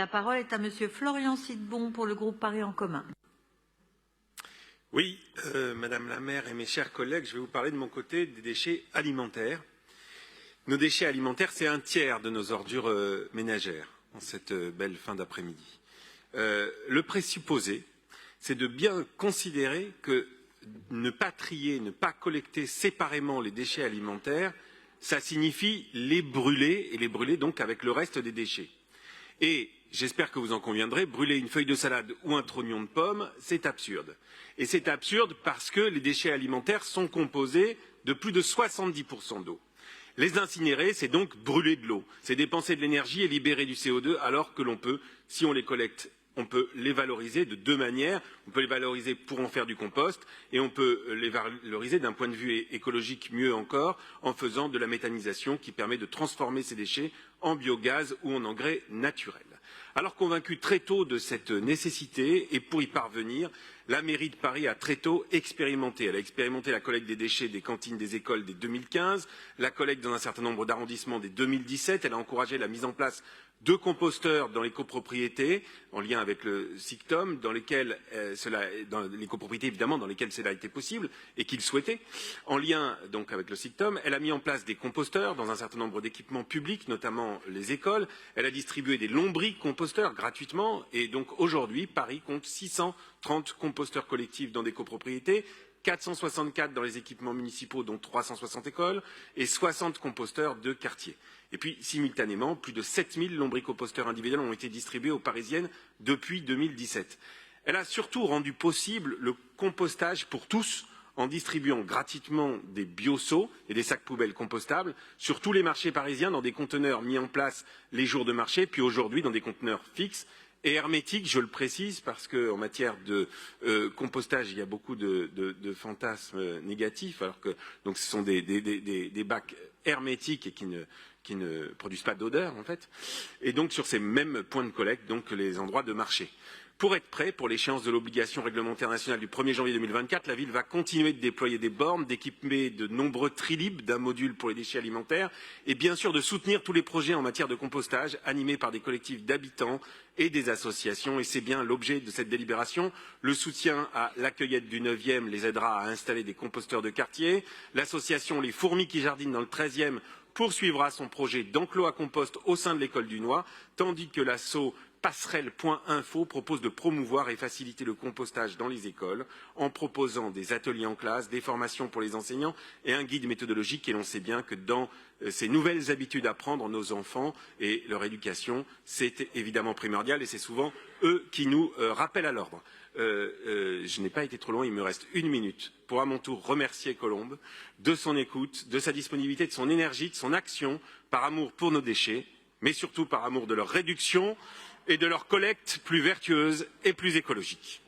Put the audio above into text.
La parole est à Monsieur Florian Sidbon pour le groupe Paris en commun. Oui, Madame la maire et mes chers collègues, je vais vous parler de mon côté des déchets alimentaires. Nos déchets alimentaires, c'est un tiers de nos ordures ménagères en cette belle fin d'après-midi. Le présupposé, c'est de bien considérer que ne pas trier, ne pas collecter séparément les déchets alimentaires, ça signifie les brûler, et les brûler donc avec le reste des déchets. Et j'espère que vous en conviendrez, brûler une feuille de salade ou un trognon de pomme, c'est absurde. Et c'est absurde parce que les déchets alimentaires sont composés de plus de 70% d'eau. Les incinérer, c'est donc brûler de l'eau, c'est dépenser de l'énergie et libérer du CO2, alors que l'on peut, si on les collecte, on peut les valoriser de deux manières. On peut les valoriser pour en faire du compost et on peut les valoriser d'un point de vue écologique mieux encore en faisant de la méthanisation qui permet de transformer ces déchets en biogaz ou en engrais naturel. Alors convaincue très tôt de cette nécessité et pour y parvenir, la mairie de Paris a très tôt expérimenté. Elle a expérimenté la collecte des déchets des cantines des écoles dès 2015, la collecte dans un certain nombre d'arrondissements dès 2017. Elle a encouragé la mise en place de composteurs dans les copropriétés, en lien avec le SICTOM, dans les copropriétés évidemment dans lesquelles cela a été possible et qu'ils souhaitaient, en lien donc avec le SICTOM. Elle a mis en place des composteurs dans un certain nombre d'équipements publics, notamment les écoles. Elle a distribué des lombrics-composteurs gratuitement et donc aujourd'hui, Paris compte 630 composteurs collectifs dans des copropriétés, 464 dans les équipements municipaux, dont 360 écoles, et 60 composteurs de quartier. Et puis, simultanément, plus de 7000 lombricomposteurs individuels ont été distribués aux Parisiennes depuis 2017. Elle a surtout rendu possible le compostage pour tous en distribuant gratuitement des bioseaux et des sacs poubelles compostables sur tous les marchés parisiens dans des conteneurs mis en place les jours de marché, puis aujourd'hui dans des conteneurs fixes et hermétique, je le précise, parce qu'en matière de compostage, il y a beaucoup de fantasmes négatifs, alors que donc ce sont des bacs hermétiques et qui ne produisent pas d'odeur, en fait. Et donc sur ces mêmes points de collecte, donc les endroits de marché. Pour être prêt pour l'échéance de l'obligation réglementaire nationale du 1er janvier 2024, la ville va continuer de déployer des bornes, d'équiper de nombreux trilibs d'un module pour les déchets alimentaires et bien sûr de soutenir tous les projets en matière de compostage animés par des collectifs d'habitants et des associations. Et c'est bien l'objet de cette délibération. Le soutien à la cueillette du 9e les aidera à installer des composteurs de quartier. L'association Les Fourmis qui jardinent dans le 13e poursuivra son projet d'enclos à compost au sein de l'école du Noy, tandis que l'asso Passerelle.info propose de promouvoir et faciliter le compostage dans les écoles en proposant des ateliers en classe, des formations pour les enseignants et un guide méthodologique. Et l'on sait bien que dans ces nouvelles habitudes à prendre, nos enfants et leur éducation, c'est évidemment primordial et c'est souvent eux qui nous rappellent à l'ordre. Je n'ai pas été trop loin, il me reste 1 minute pour à mon tour remercier Colombe de son écoute, de sa disponibilité, de son énergie, de son action, par amour pour nos déchets, mais surtout par amour de leur réduction et de leur collecte plus vertueuse et plus écologique.